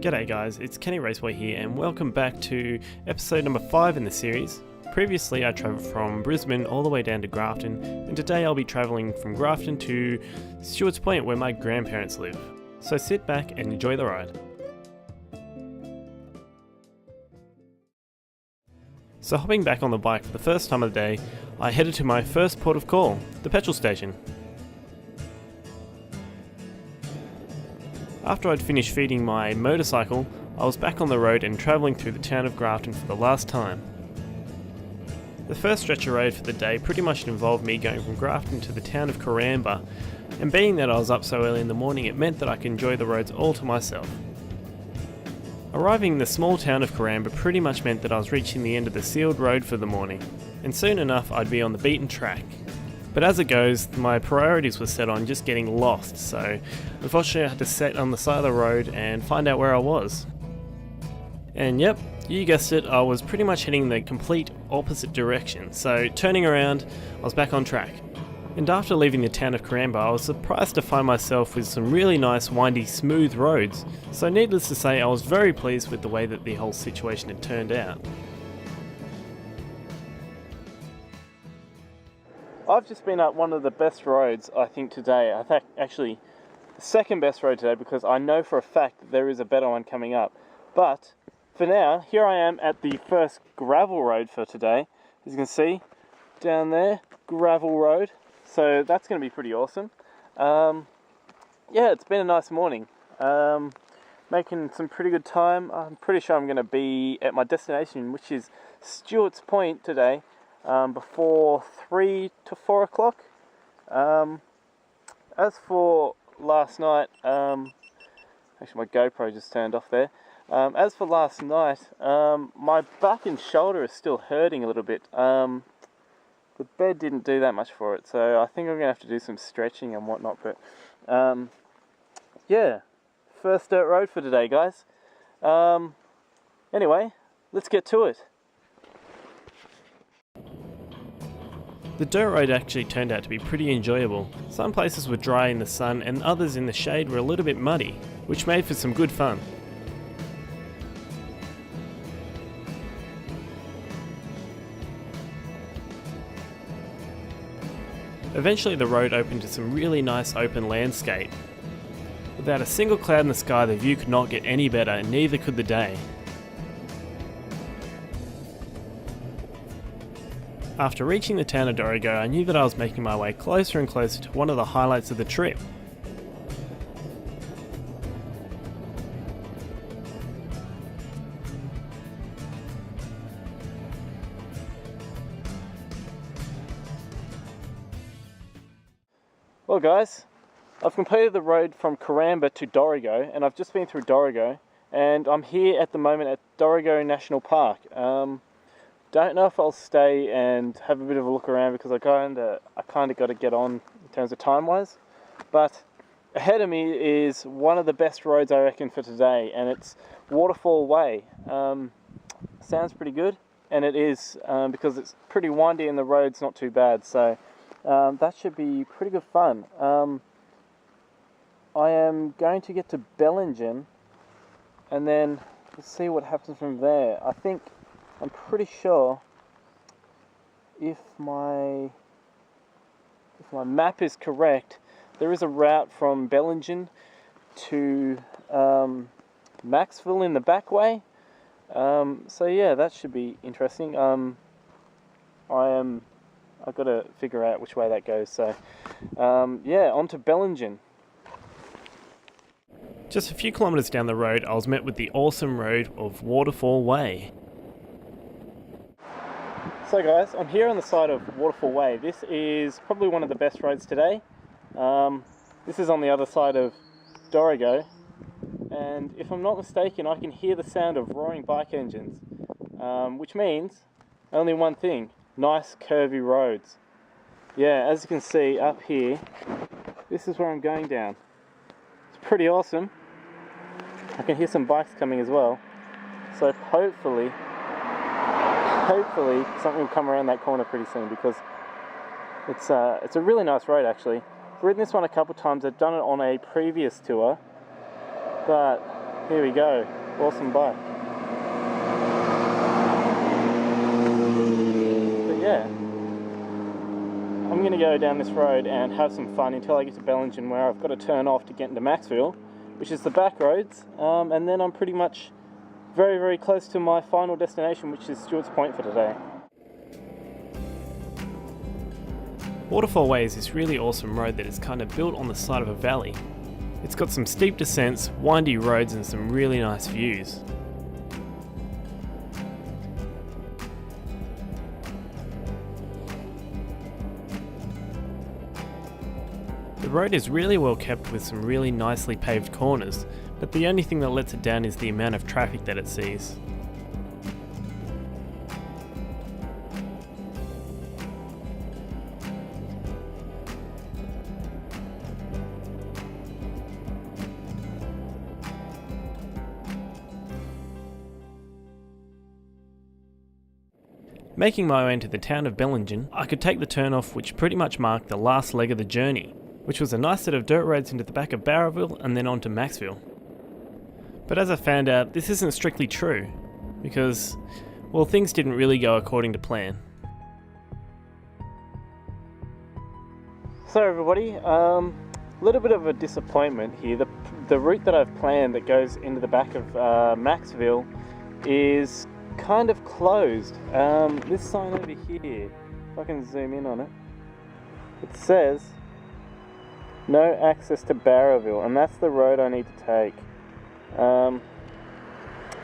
G'day guys, it's Kenny Raceway here and welcome back to episode number 5 in the series. Previously I travelled from Brisbane all the way down to Grafton, and today I'll be travelling from Grafton to Stuarts Point where my grandparents live. So sit back and enjoy the ride. So hopping back on the bike for the first time of the day, I headed to my first port of call, the petrol station. After I'd finished feeding my motorcycle, I was back on the road and travelling through the town of Grafton for the last time. The first stretch of road for the day pretty much involved me going from Grafton to the town of Canberra, and being that I was up so early in the morning, it meant that I could enjoy the roads all to myself. Arriving in the small town of Canberra pretty much meant that I was reaching the end of the sealed road for the morning, and soon enough I'd be on the beaten track. But as it goes, my priorities were set on just getting lost, so unfortunately I had to sit on the side of the road and find out where I was. And yep, you guessed it, I was pretty much heading the complete opposite direction, so turning around, I was back on track. And after leaving the town of Canberra, I was surprised to find myself with some really nice, windy, smooth roads, so needless to say I was very pleased with the way that the whole situation had turned out. I've just been up one of the best roads I think today. I think actually the second best road today, because I know for a fact that there is a better one coming up. But for now, here I am at the first gravel road for today. As you can see down there, gravel road. So that's going to be pretty awesome. Yeah, it's been a nice morning. Making some pretty good time. I'm pretty sure I'm going to be at my destination, which is Stuarts Point today. Before 3 to 4 o'clock. As for last night, actually my GoPro just turned off there. As for last night, my back and shoulder is still hurting a little bit. The bed didn't do that much for it, so I think I'm going to have to do some stretching and whatnot, but yeah, first dirt road for today, guys. Anyway, let's get to it. The dirt road actually turned out to be pretty enjoyable. Some places were dry in the sun and others in the shade were a little bit muddy, which made for some good fun. Eventually the road opened to some really nice open landscape. Without a single cloud in the sky, the view could not get any better, and neither could the day. After reaching the town of Dorrigo, I knew that I was making my way closer and closer to one of the highlights of the trip. Well guys, I've completed the road from Canberra to Dorrigo, and I've just been through Dorrigo, and I'm here at the moment at Dorrigo National Park. Don't know if I'll stay and have a bit of a look around because I kind of got to get on in terms of time-wise. But ahead of me is one of the best roads I reckon for today, and it's Waterfall Way. Sounds pretty good, and it is because it's pretty windy and the road's not too bad. So that should be pretty good fun. I am going to get to Bellingen, and then we'll see what happens from there. I'm pretty sure if my map is correct, there is a route from Bellingen to Maxville in the back way. So yeah, that should be interesting. I've got to figure out which way that goes. So yeah, on to Bellingen. Just a few kilometres down the road, I was met with the awesome road of Waterfall Way. So guys, I'm here on the side of Waterfall Way. This is probably one of the best roads today. This is on the other side of Dorrigo, and if I'm not mistaken, I can hear the sound of roaring bike engines, which means only one thing: nice curvy roads. Yeah, as you can see up here, this is where I'm going down. It's pretty awesome. I can hear some bikes coming as well, so hopefully something will come around that corner pretty soon, because it's a really nice road actually. I've ridden this one a couple times. I've done it on a previous tour, but Here we go, awesome bike. But yeah, I'm going to go down this road and have some fun until I get to Bellingen, where I've got to turn off to get into Maxville, which is the back roads, and then I'm pretty much very, very close to my final destination, which is Stuarts Point for today. Waterfall Way is this really awesome road that is kind of built on the side of a valley. It's got some steep descents, windy roads and some really nice views. The road is really well kept with some really nicely paved corners, but the only thing that lets it down is the amount of traffic that it sees. Making my way into the town of Bellingen, I could take the turn-off which pretty much marked the last leg of the journey, which was a nice set of dirt roads into the back of Barraville and then on to Maxville. But as I found out, this isn't strictly true, because, well, things didn't really go according to plan. So everybody, a little bit of a disappointment here. The route that I've planned that goes into the back of Maxville is kind of closed. This sign over here, if I can zoom in on it, it says no access to Barraville, and that's the road I need to take.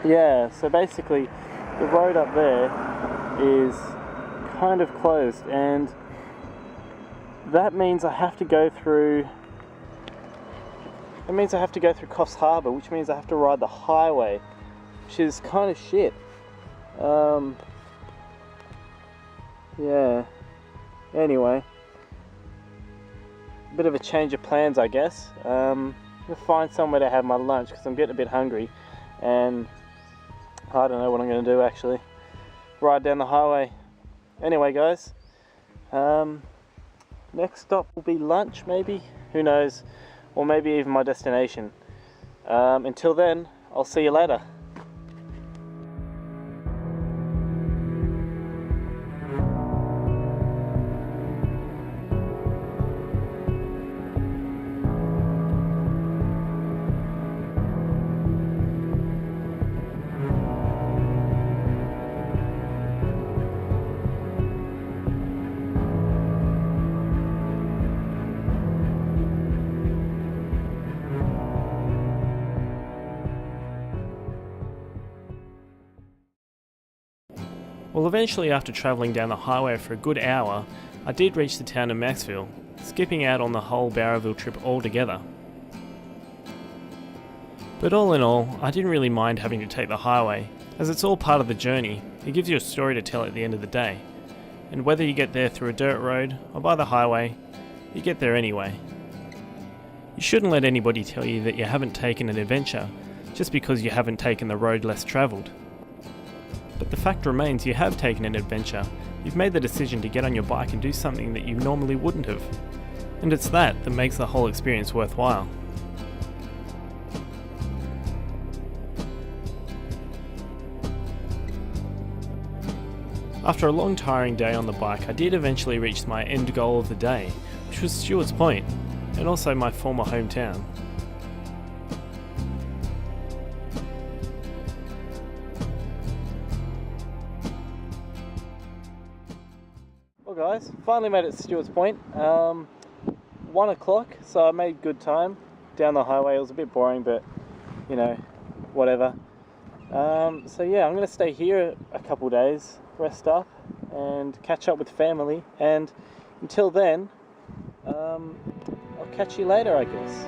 Yeah, so basically the road up there is kind of closed, and that means I have to go through Coffs Harbour, which means I have to ride the highway, which is kind of shit. Yeah, anyway, bit of a change of plans, I guess. I'm gonna find somewhere to have my lunch because I'm getting a bit hungry, and I don't know what I'm gonna do actually. Ride down the highway. Anyway guys, next stop will be lunch maybe, who knows, or maybe even my destination. Until then, I'll see you later. Well, eventually after travelling down the highway for a good hour, I did reach the town of Maxville, skipping out on the whole Barraville trip altogether. But all in all, I didn't really mind having to take the highway, as it's all part of the journey. It gives you a story to tell at the end of the day, and whether you get there through a dirt road or by the highway, you get there anyway. You shouldn't let anybody tell you that you haven't taken an adventure just because you haven't taken the road less travelled. But the fact remains, you have taken an adventure. You've made the decision to get on your bike and do something that you normally wouldn't have. And it's that makes the whole experience worthwhile. After a long tiring day on the bike, I did eventually reach my end goal of the day, which was Stuarts Point, and also my former hometown. Well guys, finally made it to Stuarts Point. 1 o'clock, so I made good time down the highway. It was a bit boring, but you know, whatever. So yeah, I'm going to stay here a couple days, rest up and catch up with family, and until then, I'll catch you later, I guess.